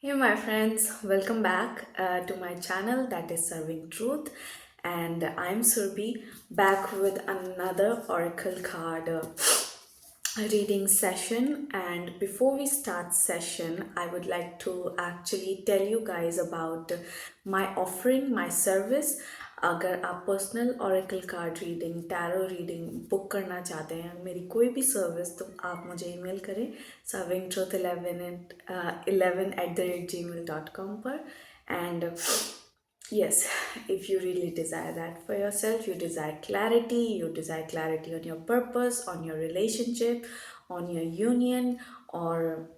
Hey, my friends, welcome back to my channel that is Serving Truth. And I'm Surbi back with another Oracle card reading session. And before we start session, I would like to actually tell you guys about my offering, my service. अगर आप personal oracle card reading tarot reading book करना चाहते हैं मेरी कोई भी service तो आप मुझे ईमेल करें सर्विंग ट्रूथ 11 पर and yes, if you really desire that for yourself, you desire clarity on your purpose, on your relationship, on your union, or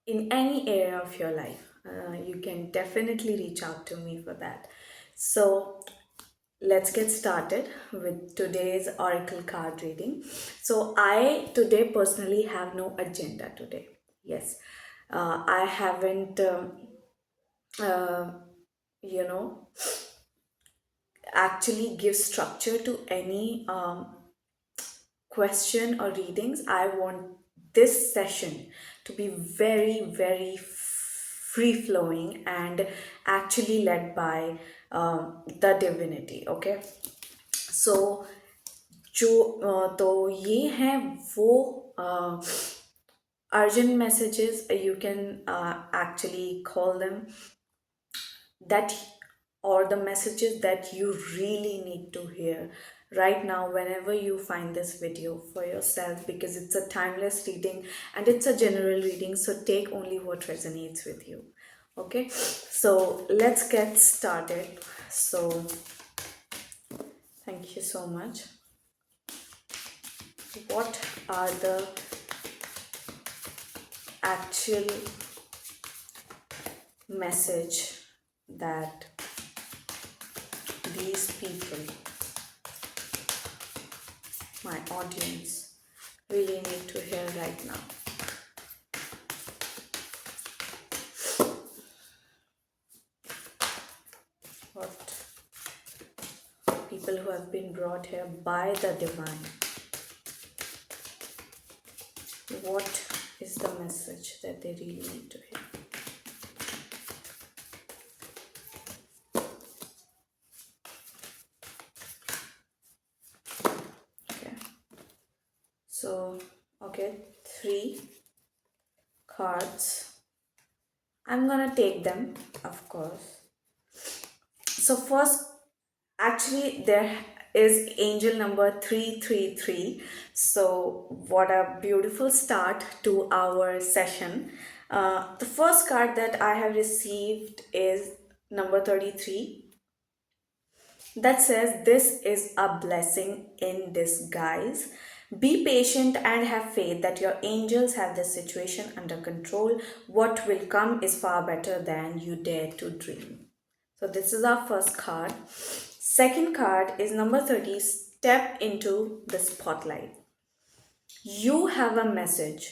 in any area of your life, you can definitely reach out to me for that. So, let's get started with today's oracle card reading. So, I today personally have no agenda today. Yes, I haven't. Uh, you know actually give structure to any question or readings. I want this session to be very, very free flowing and actually led by the divinity. Okay, so जो तो ये हैं वो urgent messages, you can actually call them that, or the messages that you really need to hear right now whenever you find this video for yourself, because it's a timeless reading and it's a general reading, so take only what resonates with you. Okay, so let's get started. So thank you so much. What are the actual message that these people, my audience, really need to hear right now? What people who have been brought here by the divine, what is the message that they really need to hear? Okay, so okay, 3 cards. I'm gonna take them, of course. So first, actually there is angel number 333. So what a beautiful start to our session. The first card that I have received is number 33, that says, "This is a blessing in disguise. Be patient and have faith that your angels have the situation under control. What will come is far better than you dare to dream." So, this is our first card. Second card is number 30, "Step into the spotlight." You have a message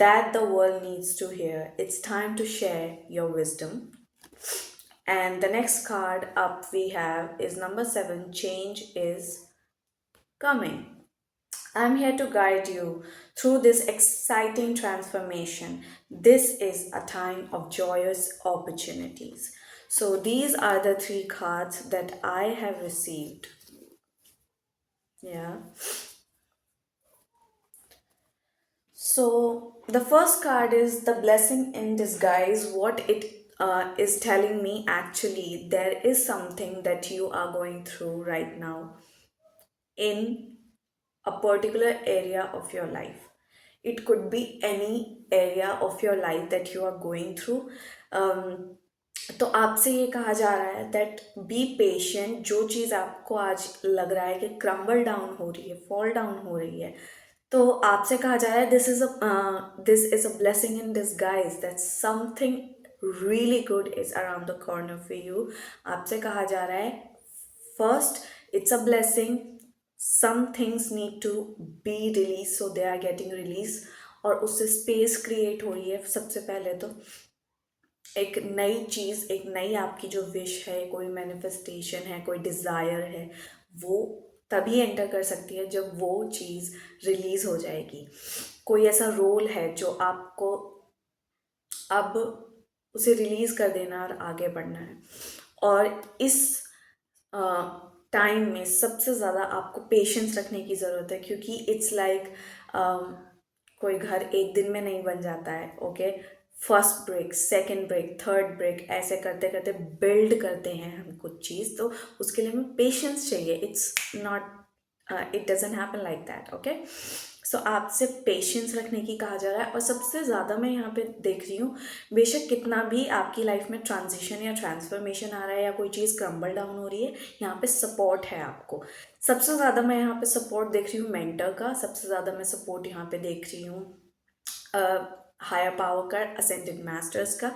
that the world needs to hear. It's time to share your wisdom. And the next card up we have is number 7, "Change is coming." I'm here to guide you through this exciting transformation. This is a time of joyous opportunities. So, these are the 3 cards that I have received. Yeah. So, the first card is the blessing in disguise. What it is telling me, actually, there is something that you are going through right now in a particular area of your life. It could be any area of your life that you are going through. तो आपसे ये कहा जा रहा है that be patient. जो चीज़ आपको आज लग रहा है कि क्रम्बल डाउन हो रही है, फॉल डाउन हो रही है, तो आपसे कहा जा रहा है this is a blessing in disguise, that something really good is around the corner for you. आपसे कहा जा रहा है first, it's a blessing. Some things need to be released, so they are getting released. और उससे space create हो रही है. सबसे पहले तो एक नई चीज़, एक नई आपकी जो विश है, कोई मैनिफेस्टेशन है, कोई डिज़ायर है, वो तभी एंटर कर सकती है जब वो चीज़ रिलीज़ हो जाएगी. कोई ऐसा रोल है जो आपको अब उसे रिलीज़ कर देना और आगे बढ़ना है। और इस टाइम में सबसे ज़्यादा आपको पेशेंस रखने की ज़रूरत है, क्योंकि इट्स लाइक कोई घर एक दिन में नहीं बन जाता है। Okay, first break, second break, third break, ऐसे करते करते बिल्ड करते हैं हम कुछ चीज़, तो उसके लिए हमें पेशेंस चाहिए। It's not, it doesn't happen like that. Okay, so आपसे पेशेंस रखने की कहा जा रहा है। और सबसे ज़्यादा मैं यहाँ पे देख रही हूँ, बेशक कितना भी आपकी लाइफ में ट्रांजिशन या ट्रांसफॉर्मेशन आ रहा है या कोई चीज़ क्रम्बल डाउन हो रही है, यहाँ पे सपोर्ट है आपको। सबसे ज़्यादा मैं यहाँ पे सपोर्ट देख रही हूँ मेंटर का, सबसे ज़्यादा मैं सपोर्ट यहाँ पे देख रही हूँ हायर पावर का, असेंडेड मास्टर्स का,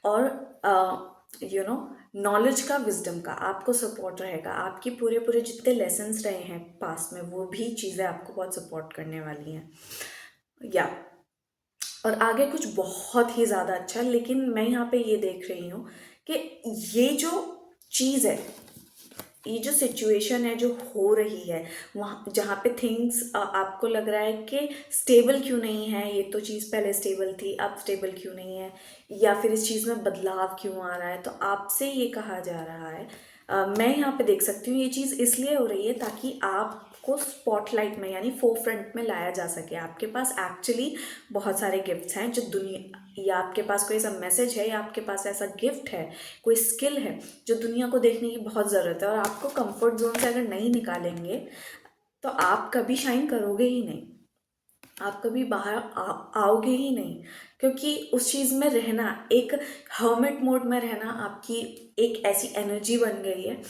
और यू नो नॉलेज का, विजडम का आपको सपोर्ट रहेगा। आपकी पूरे पूरे जितने लेसन्स रहे हैं पास्ट में, वो भी चीज़ें आपको बहुत सपोर्ट करने वाली हैं। या और आगे कुछ बहुत ही ज़्यादा अच्छा, लेकिन मैं यहाँ पे ये देख रही हूँ कि ये जो चीज़ है, ये जो सिचुएशन है जो हो रही है, वहाँ जहाँ पे थिंग्स आपको लग रहा है कि स्टेबल क्यों नहीं है, ये तो चीज़ पहले स्टेबल थी, अब स्टेबल क्यों नहीं है, या फिर इस चीज़ में बदलाव क्यों आ रहा है, तो आपसे ये कहा जा रहा है, मैं यहाँ पे देख सकती हूँ ये चीज़ इसलिए हो रही है ताकि आपको स्पॉटलाइट में यानी फोरफ्रंट में लाया जा सके। आपके पास एक्चुअली बहुत सारे गिफ्ट्स हैं जो दुनिया, या आपके पास कोई ऐसा मैसेज है, या आपके पास ऐसा गिफ्ट है, कोई स्किल है जो दुनिया को देखने की बहुत ज़रूरत है। और आपको कंफर्ट जोन से अगर नहीं निकालेंगे तो आप कभी शाइन करोगे ही नहीं, आप कभी बाहर आओगे ही नहीं, क्योंकि उस चीज़ में रहना, एक हर्मिट मोड में रहना, आपकी एक ऐसी एनर्जी बन गई है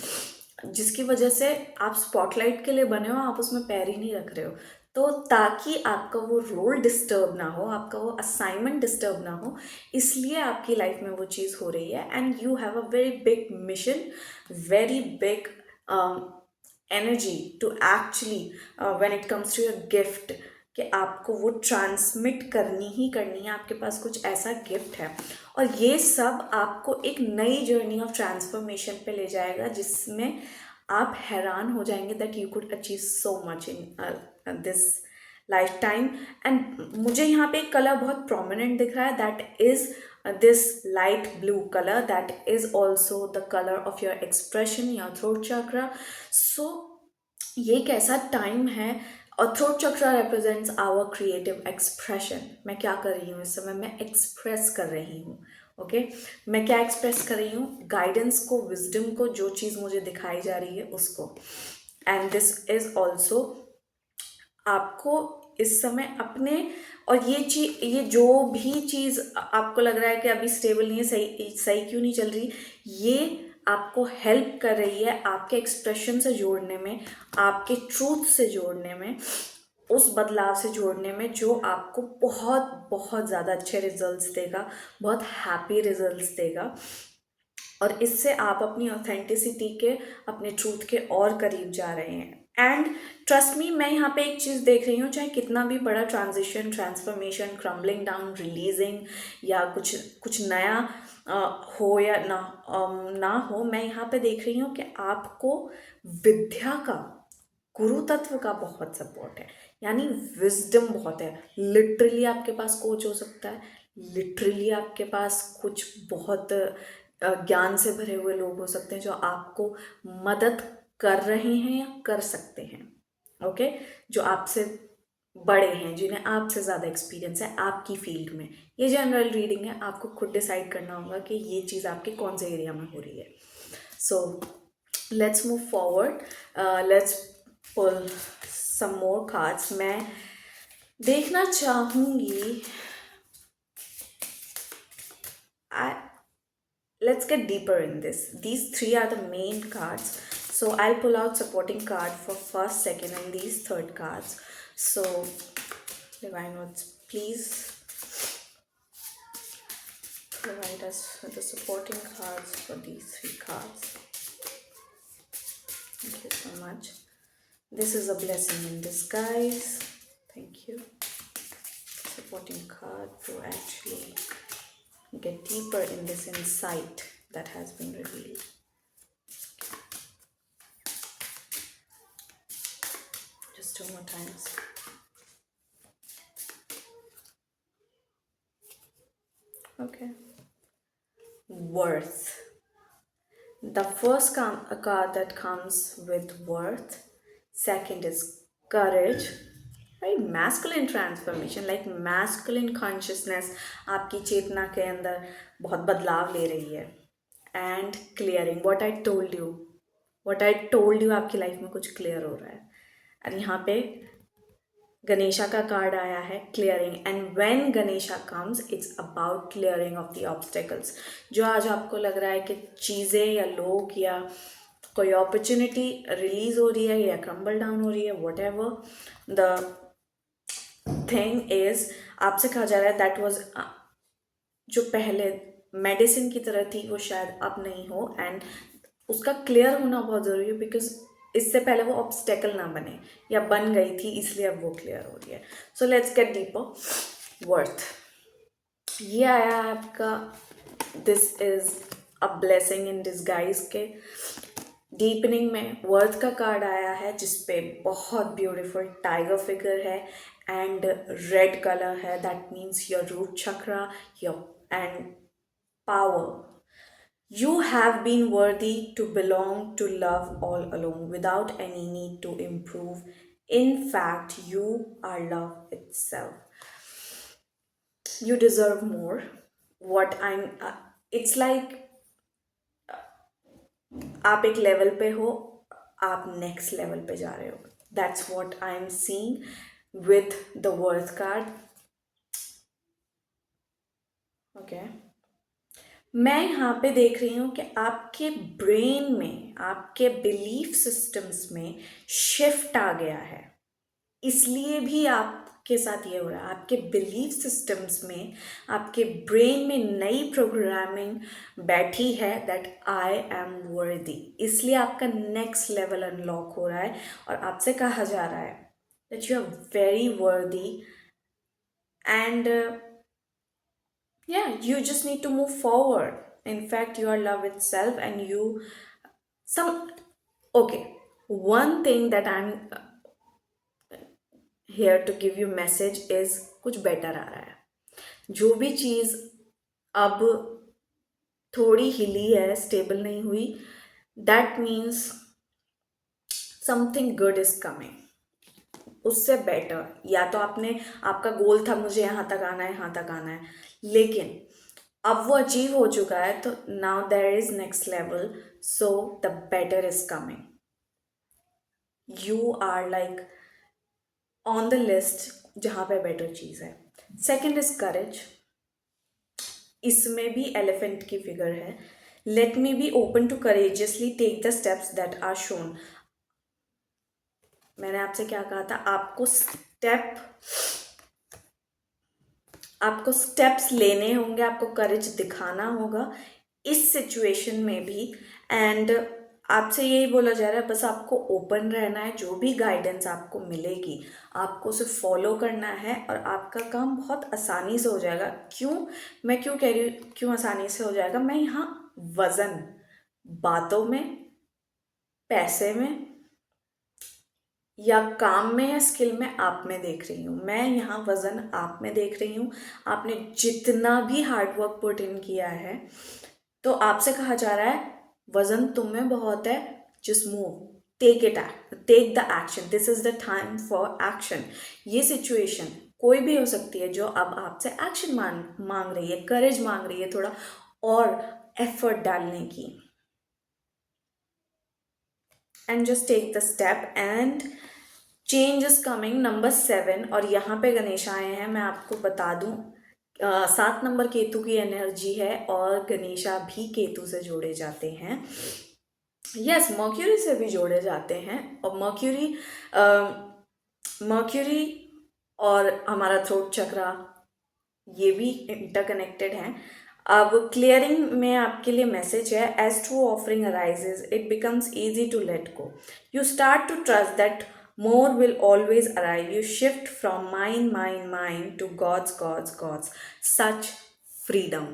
जिसकी वजह से आप स्पॉटलाइट के लिए बने हो, आप उसमें पैर ही नहीं रख रहे हो। तो ताकि आपका वो रोल डिस्टर्ब ना हो, आपका वो असाइनमेंट डिस्टर्ब ना हो, इसलिए आपकी लाइफ में वो चीज़ हो रही है। And you have a very big mission, very big energy to actually when it comes to your gift, कि आपको वो ट्रांसमिट करनी ही करनी है। आपके पास कुछ ऐसा गिफ्ट है, और ये सब आपको एक नई जर्नी ऑफ ट्रांसफॉर्मेशन पे ले जाएगा, जिसमें आप हैरान हो जाएंगे that you could achieve so much in this life time. And मुझे यहाँ पे एक कलर बहुत प्रोमिनेंट दिख रहा है, that is this light blue colour, that is also the colour of your expression, your throat chakra. So ये एक ऐसा टाइम है, और throat chakra represents our creative expression. मैं क्या कर रही हूँ इस समय, मैं एक्सप्रेस कर रही हूँ। ओके, मैं क्या एक्सप्रेस कर रही हूँ, गाइडेंस को, विजडम को, जो चीज़ मुझे दिखाई जा रही है उसको। एंड दिस इज ऑल्सो आपको इस समय अपने, और ये जो भी चीज़ आपको लग रहा है कि अभी स्टेबल नहीं है, सही सही क्यों नहीं चल रही, ये आपको हेल्प कर रही है आपके एक्सप्रेशन से जोड़ने में, आपके ट्रूथ से जोड़ने में, उस बदलाव से जोड़ने में, जो आपको बहुत बहुत ज़्यादा अच्छे रिजल्ट्स देगा, बहुत हैप्पी रिजल्ट्स देगा। और इससे आप अपनी ऑथेंटिसिटी के, अपने ट्रूथ के और करीब जा रहे हैं। एंड ट्रस्ट मी, मैं यहाँ पे एक चीज़ देख रही हूँ, चाहे कितना भी बड़ा transition, transformation, crumbling down, releasing, या कुछ कुछ नया हो या ना हो, मैं यहाँ पे देख रही हूँ कि आपको विद्या का, गुरु तत्व का बहुत सपोर्ट है, यानी विजडम बहुत है। लिटरली आपके पास कोच हो सकता है, लिटरली आपके पास कुछ बहुत ज्ञान से भरे हुए लोग हो सकते हैं जो आपको मदद कर रहे हैं या कर सकते हैं। ओके, जो आपसे बड़े हैं, जिन्हें आपसे ज़्यादा एक्सपीरियंस है आपकी फील्ड में। ये जनरल रीडिंग है, आपको खुद डिसाइड करना होगा कि ये चीज़ आपके कौन से एरिया में हो रही है। So let's move forward, let's pull some more cards. मैं देखना चाहूँगी, I let's get deeper in this. These three are the main cards, so I'll pull out supporting card for first, second, and these third cards. So divine words, please provide us with the supporting cards for these three cards. Thank you so much. This is a blessing in disguise. Thank you. Supporting card to actually get deeper in this insight that has been revealed. Just two more times. Okay. Worth. The first card that comes with worth. Second is courage. Right? Masculine transformation, like masculine consciousness आपकी चेतना के अंदर बहुत बदलाव ले रही है. And clearing. What I told you आपकी life में कुछ क्लियर हो रहा है. और यहाँ पे गणेशा का कार्ड आया है clearing. And when Ganesha comes it's about clearing of the obstacles. जो आज आपको लग रहा है कि चीज़ें या लोग या कोई अपॉर्चुनिटी रिलीज हो रही है या क्रम्बल डाउन हो रही है, what ever the thing is, आपसे कहा जा रहा है दैट वॉज जो पहले मेडिसिन की तरह थी वो शायद अब नहीं हो. एंड उसका क्लियर होना बहुत ज़रूरी है बिकॉज इससे पहले वो ऑब्स्टेकल ना बने या बन गई थी, इसलिए अब वो क्लियर हो रही है. So let's get deeper. Worth, ये आया है आपका. This is a blessing in disguise के डीपनिंग में वर्थ का कार्ड आया है जिसपे बहुत ब्यूटीफुल टाइगर फिगर है एंड रेड कलर है. That means your root chakra your and power. You have been worthy to belong to love all along without any need to improve. In fact, you are love itself. You deserve more. It's like आप एक level पे हो, आप next level पे जा रहे हो. That's what I am seeing with the worth card. Okay. मैं यहाँ पे देख रही हूँ कि आपके ब्रेन में, आपके बिलीफ सिस्टम्स में शिफ्ट आ गया है, इसलिए भी आपके साथ ये हो रहा है. आपके बिलीफ सिस्टम्स में, आपके ब्रेन में नई प्रोग्रामिंग बैठी है दैट आई एम वर्दी. इसलिए आपका नेक्स्ट लेवल अनलॉक हो रहा है और आपसे कहा जा रहा है दैट यू आर वेरी वर्दी and yeah, you just need to move forward. In fact, you are love itself and you okay, one thing that I'm here to give you message is कुछ better आ रहा है. जो भी चीज़ अब थोड़ी हिली है, स्टेबल नहीं हुई, that means something good is coming. उससे बेटर, या तो आपका गोल था मुझे यहाँ तक आना है, यहाँ तक आना है, लेकिन अब वो अचीव हो चुका है, तो now there is next level, so the better is coming. You are like on the list जहाँ पे बेटर चीज़ है. Second is courage. इसमें भी एलिफेंट की फिगर है. Let me be open to courageously take the steps that are shown. मैंने आपसे क्या कहा था, आपको स्टेप्स लेने होंगे, आपको करेज दिखाना होगा इस सिचुएशन में भी. एंड आपसे यही बोला जा रहा है बस आपको ओपन रहना है. जो भी गाइडेंस आपको मिलेगी आपको उसे फॉलो करना है और आपका काम बहुत आसानी से हो जाएगा. मैं क्यों कह रही हूँ क्यों आसानी से हो जाएगा? मैं यहाँ वज़न बातों में, पैसे में या काम में या स्किल में आप में देख रही हूँ. मैं यहाँ वज़न आप में देख रही हूँ. आपने जितना भी हार्डवर्क पुट इन किया है, तो आपसे कहा जा रहा है वज़न तुम में बहुत है, just move, take the action. This is the time for action. ये सिचुएशन कोई भी हो सकती है जो अब आपसे एक्शन मांग रही है, करेज मांग रही है, थोड़ा और एफर्ट डालने की. And just take the step and change is coming. Number 7, और यहाँ पे गणेश आए हैं. मैं आपको बता दूँ 7 नंबर केतु की एनर्जी है और गणेशा भी केतु से जोड़े जाते हैं. यस, मर्क्यूरी से भी जोड़े जाते हैं. और मर्क्यूरी और हमारा थ्रोट चक्रा ये भी इंटरकनेक्टेड हैं. अब क्लियरिंग में आपके लिए मैसेज है, as true offering arises it becomes easy to let go. You start to trust that more will always arrive. You shift from mine to God's. Such freedom.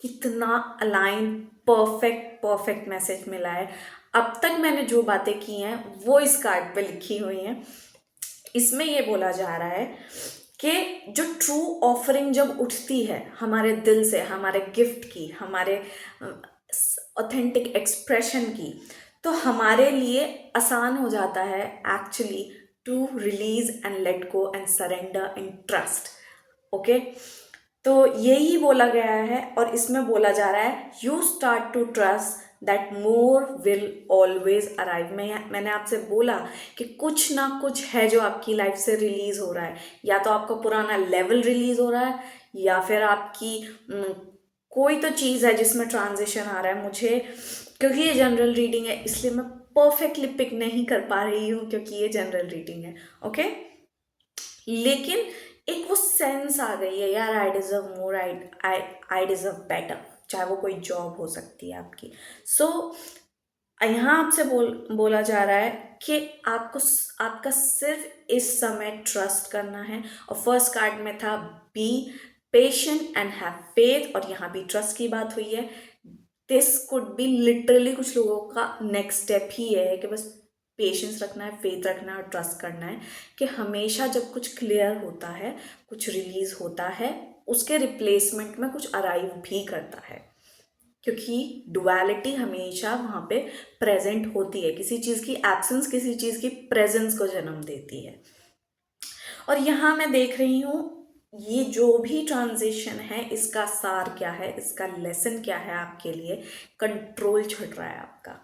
कितना align, perfect message मिला है. अब तक मैंने जो बातें की हैं वो इस कार्ड पे लिखी हुई हैं. इसमें ये बोला जा रहा है कि जो ट्रू ऑफरिंग जब उठती है हमारे दिल से, हमारे गिफ्ट की, हमारे ऑथेंटिक एक्सप्रेशन की, तो हमारे लिए आसान हो जाता है actually to release and let go and surrender in trust. Okay, तो यही बोला गया है और इसमें बोला जा रहा है you start to trust that more will always arrive. मैंने आपसे बोला कि कुछ ना कुछ है जो आपकी लाइफ से रिलीज हो रहा है, या तो आपका पुराना लेवल रिलीज हो रहा है, या फिर आपकी कोई तो चीज़ है जिसमें ट्रांजिशन आ रहा है। मुझे, क्योंकि ये जनरल रीडिंग है इसलिए मैं परफेक्टली पिक नहीं कर पा रही हूँ, क्योंकि ये जनरल रीडिंग है। ओके, लेकिन एक वो सेंस आ गई है यार, I deserve more, I deserve better, चाहे वो कोई जॉब हो सकती है आपकी। सो यहाँ आपसे बोला जा रहा है कि आपको आपका सिर्फ इस समय ट्रस्ट करना है। और फर्स्ट कार्ड में था be patient and have faith, और यहाँ भी ट्रस्ट की बात हुई है। दिस कुड बी लिटरली कुछ लोगों का नेक्स्ट स्टेप ही है कि बस पेशेंस रखना है, फेथ रखना है और ट्रस्ट करना है कि हमेशा जब कुछ क्लियर होता है, कुछ रिलीज होता है, उसके रिप्लेसमेंट में कुछ अराइव भी करता है, क्योंकि डुअलिटी हमेशा वहाँ पे प्रेजेंट होती है। किसी चीज़ की एब्सेंस किसी चीज़ की प्रेजेंस को जन्म देती है। और यहाँ मैं देख रही हूँ ये जो भी ट्रांजिशन है इसका सार क्या है, इसका लेसन क्या है आपके लिए। कंट्रोल छुट रहा है आपका।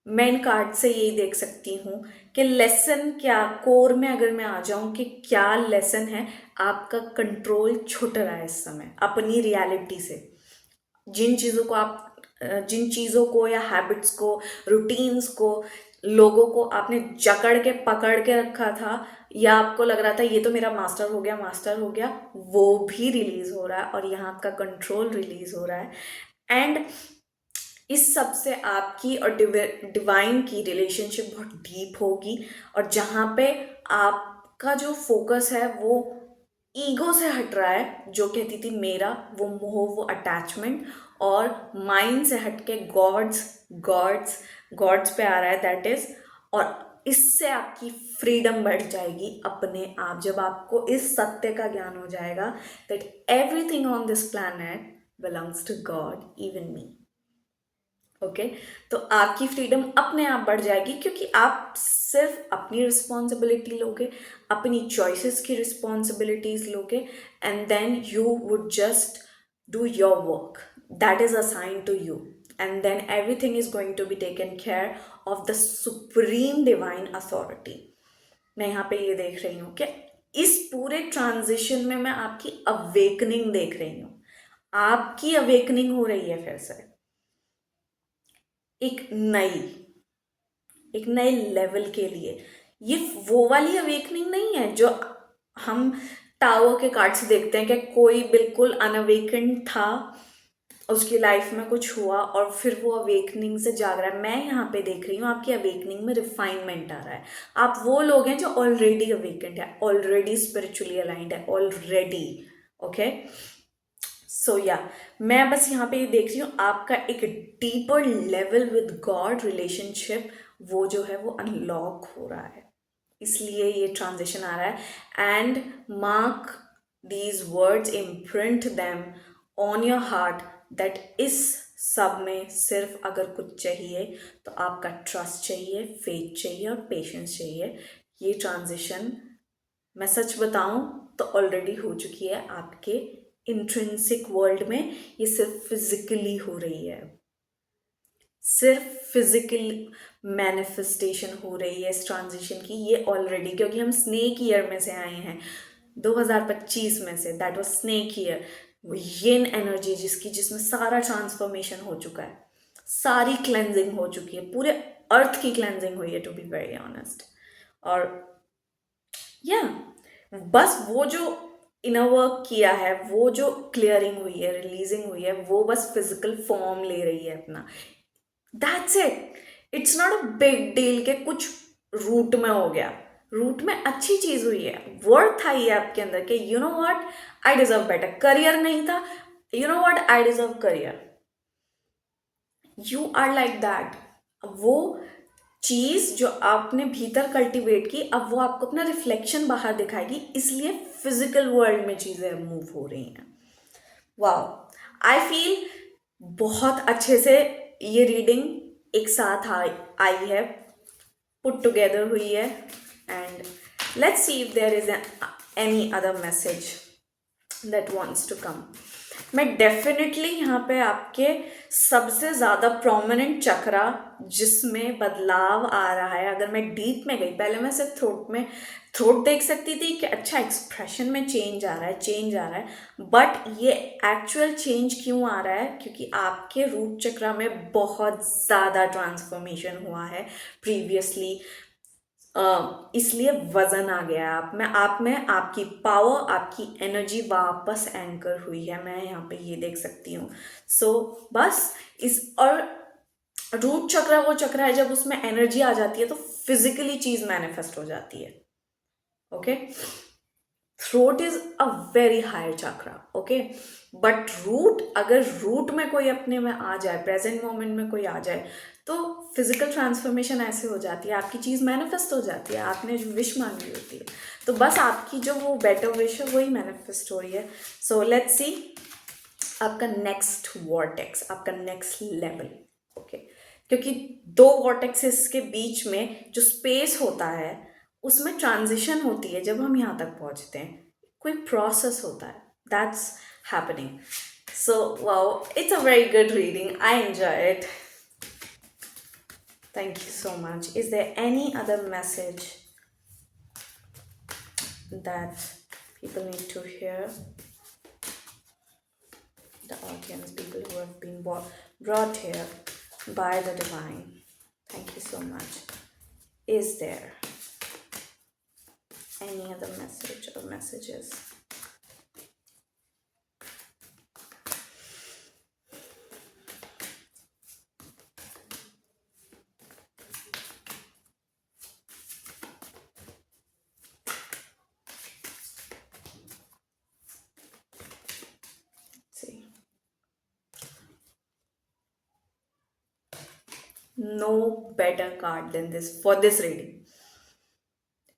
मैं इन कार्ड से यही देख सकती हूँ कि लेसन क्या, कोर में अगर मैं आ जाऊं कि क्या लेसन है, आपका कंट्रोल छूट रहा है इस समय अपनी रियलिटी से। जिन चीज़ों को या हैबिट्स को, रूटीन्स को, लोगों को आपने जकड़ के पकड़ के रखा था, या आपको लग रहा था ये तो मेरा मास्टर हो गया, मास्टर हो गया, वो भी रिलीज हो रहा है और यहाँ आपका कंट्रोल रिलीज हो रहा है। एंड इस सब से आपकी और डिवाइन की रिलेशनशिप बहुत डीप होगी, और जहाँ पे आपका जो फोकस है वो ईगो से हट रहा है, जो कहती थी मेरा, वो मोह, वो अटैचमेंट, और माइंड से हट के गॉड्स गॉड्स गॉड्स पे आ रहा है, दैट इज। और इससे आपकी फ्रीडम बढ़ जाएगी अपने आप, जब आपको इस सत्य का ज्ञान हो जाएगा that everything on this planet belongs to God, even me. Okay, तो आपकी फ्रीडम अपने आप बढ़ जाएगी, क्योंकि आप सिर्फ अपनी रिस्पॉन्सिबिलिटी लोगे, अपनी चॉइसेस की रिस्पॉन्सिबिलिटीज लोगे, and then you would just do your work that is assigned to you, and then everything is going to be taken care of the supreme divine authority. मैं यहाँ पे ये देख रही हूँ कि इस पूरे ट्रांजिशन में मैं आपकी अवेकनिंग देख रही हूँ। आपकी अवेकनिंग हो रही है फिर से एक नई एक नए लेवल के लिए। ये वो वाली अवेकनिंग नहीं है जो हम टावर के कार्ड से देखते हैं कि कोई बिल्कुल अनअवेकन्ड था, उसकी लाइफ में कुछ हुआ और फिर वो अवेकनिंग से जाग रहा है। मैं यहाँ पे देख रही हूँ आपकी अवेकनिंग में रिफाइनमेंट आ रहा है। आप वो लोग हैं जो ऑलरेडी अवेकन्ड है, ऑलरेडी स्पिरिचुअली अलाइंड है, ऑलरेडी। ओके, सो या मैं बस यहाँ पे ये देख रही हूँ आपका एक deeper level with God relationship, वो जो है वो अनलॉक हो रहा है, इसलिए ये ट्रांजिशन आ रहा है। And mark these words, imprint them on your heart that इस सब में सिर्फ अगर कुछ चाहिए तो आपका ट्रस्ट चाहिए, फेथ चाहिए और पेशेंस चाहिए। ये ट्रांजिशन, मैं सच बताऊं तो ऑलरेडी हो चुकी है आपके इंट्रिंसिक वर्ल्ड में। ये सिर्फ फिजिकली हो रही है, सिर्फ फिजिकल मैनिफेस्टेशन हो रही है इस ट्रांजिशन की। ये ऑलरेडी, क्योंकि हम स्नेक ईयर में से आए हैं, 2025 में से, दैट वाज स्नेक ईयर, वो यिन एनर्जी जिसमें सारा ट्रांसफॉर्मेशन हो चुका है, सारी क्लेंजिंग हो चुकी है, पूरे अर्थ की क्लेंजिंग हुई है, टू बी वेरी ऑनेस्ट। और या बस वो जो इनर वर्क किया है, वो जो क्लियरिंग हुई है, रिलीजिंग हुई है, वो बस फिजिकल फॉर्म ले रही है अपना, that's it. It's not a big deal के कुछ रूट में हो गया, रूट में अच्छी चीज हुई है, वर्थ आई है आपके अंदर कि you know what, I deserve better. Career नहीं था, you know what, I deserve career, you are like that. वो चीज जो आपने भीतर कल्टीवेट की, अब वो आपको अपना रिफ्लेक्शन बाहर दिखाएगी, इसलिए फिजिकल वर्ल्ड में चीजें मूव हो रही हैं. वाह, आई फील बहुत अच्छे से ये रीडिंग एक साथ आई है, पुट टुगेदर हुई है. And let's see if there is any other message that wants to come. मैं डेफिनेटली यहाँ पे आपके सबसे ज़्यादा प्रोमिनेंट चक्रा जिसमें बदलाव आ रहा है, अगर मैं डीप में गई, पहले मैं सिर्फ थ्रोट देख सकती थी कि अच्छा एक्सप्रेशन में चेंज आ रहा है, चेंज आ रहा है, बट ये एक्चुअल चेंज क्यों आ रहा है? क्योंकि आपके रूट चक्रा में बहुत ज़्यादा ट्रांसफॉर्मेशन हुआ है प्रीवियसली. इसलिए वजन आ गया है आप में आपकी पावर, आपकी एनर्जी वापस एंकर हुई है, मैं यहाँ पे ये देख सकती हूँ. सो बस इस और रूट चक्र वो चक्र है जब उसमें एनर्जी आ जाती है तो फिजिकली चीज मैनिफेस्ट हो जाती है. Okay, throat is a very higher chakra. Okay, but root, अगर रूट में कोई अपने में आ जाए, प्रेजेंट मोमेंट में कोई आ जाए, तो फिजिकल ट्रांसफॉर्मेशन ऐसे हो जाती है, आपकी चीज़ मैनिफेस्ट हो जाती है, आपने जो विश मांगी होती है, तो बस आपकी जो वो बेटर विश है वही मैनिफेस्ट हो रही है. सो लेट्स सी आपका नेक्स्ट वॉर्टेक्स, आपका नेक्स्ट लेवल. ओके, क्योंकि दो वॉर्टेक्सेस के बीच में जो स्पेस होता है उसमें ट्रांजिशन होती है. जब हम यहाँ तक पहुँचते हैं कोई प्रोसेस होता है, that's happening. So wow, it's a very good reading, I enjoy it. Thank you so much. Is there any other message that people need to hear? The audience, people who have been brought here by the divine. Thank you so much. Is there any other message or messages? See, no better card than this for this reading.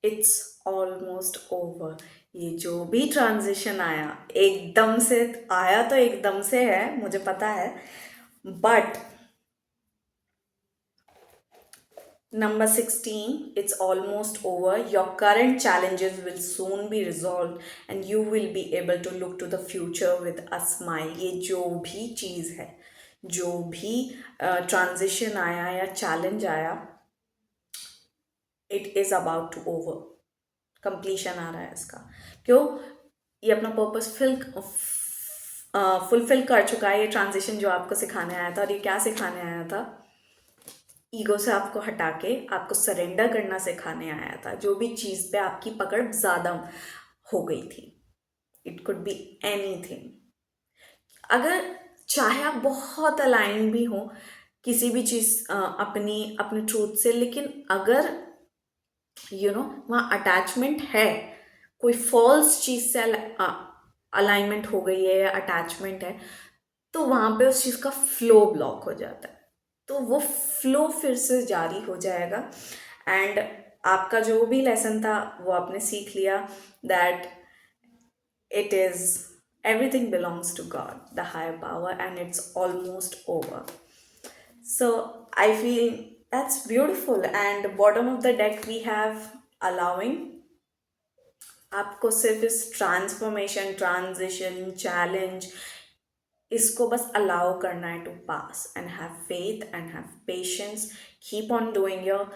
It's almost over. ये जो भी transition आया एकदम से आया, तो एकदम से है, मुझे पता है, but number 16, it's almost over. Your current challenges will soon be resolved and you will be able to look to the future with a smile. ये जो भी चीज़ है, जो भी ट्रांजिशन आया या चैलेंज आया, it is about to over. Completion आ रहा है इसका. क्यों? ये अपना पर्पस फुलफिल कर चुका है. ये ट्रांजिशन जो आपको सिखाने आया था, और ये क्या सिखाने आया था? ईगो से आपको हटा के आपको सरेंडर करना सिखाने आया था. जो भी चीज़ पे आपकी पकड़ ज़्यादा हो गई थी, इट कुड बी एनीथिंग. अगर चाहे आप बहुत अलाइन भी हो किसी भी चीज़ अपनी अपने ट्रूथ से, लेकिन अगर वहाँ अटैचमेंट है, कोई फॉल्स चीज़ से अलाइनमेंट हो गई है या अटैचमेंट है, तो वहाँ पे उस चीज़ का फ्लो ब्लॉक हो जाता है. तो वो फ्लो फिर से जारी हो जाएगा. एंड आपका जो भी लेसन था वो आपने सीख लिया, that it is everything belongs to God, the higher power, and it's almost over. So I feel that's beautiful. And bottom of the deck we have allowing. आपको सिर्फ इस ट्रांसफॉर्मेशन, ट्रांजिशन, चैलेंज, इसको बस अलाउ करना है to pass and have faith and have patience. Keep on doing your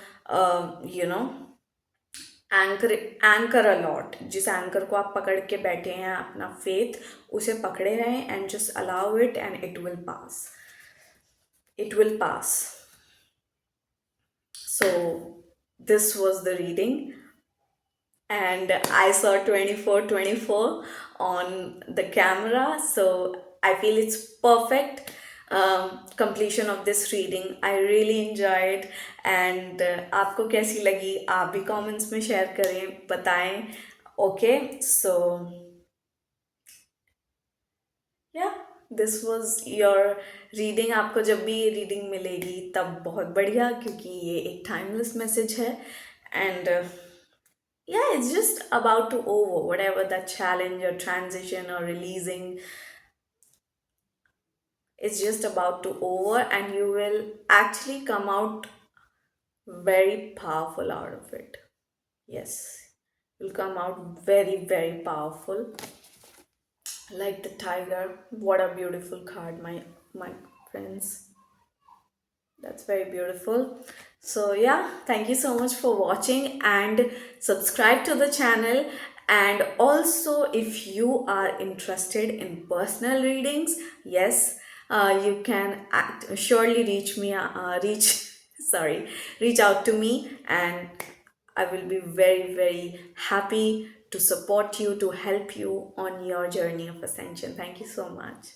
anchor a lot. जिस anchor को आप पकड़ के बैठे हैं, अपना फेथ, उसे पकड़े रहें and just allow it and it will pass. It will pass. So this was the reading, and I saw 24/24 on the camera, so I feel it's perfect completion of this reading. I really enjoyed. And आपको कैसी लगी आप भी comments में share करें, बताएं. Okay, so yeah, this was your reading. आपको जब भी ये रीडिंग मिलेगी तब बहुत बढ़िया, क्योंकि ये एक टाइमलेस मैसेज है। And yeah, it's just about to over whatever that challenge or transition or releasing. It's just about to over, and you will actually come out very powerful out of it. Yes, you'll come out very, very powerful, like the tiger. What a beautiful card, my friends. That's very beautiful. So, yeah, thank you so much for watching and subscribe to the channel. And also, if you are interested in personal readings, yes, you can surely reach me, sorry, reach out to me, and I will be very, very happy to support you, to help you on your journey of ascension. Thank you so much.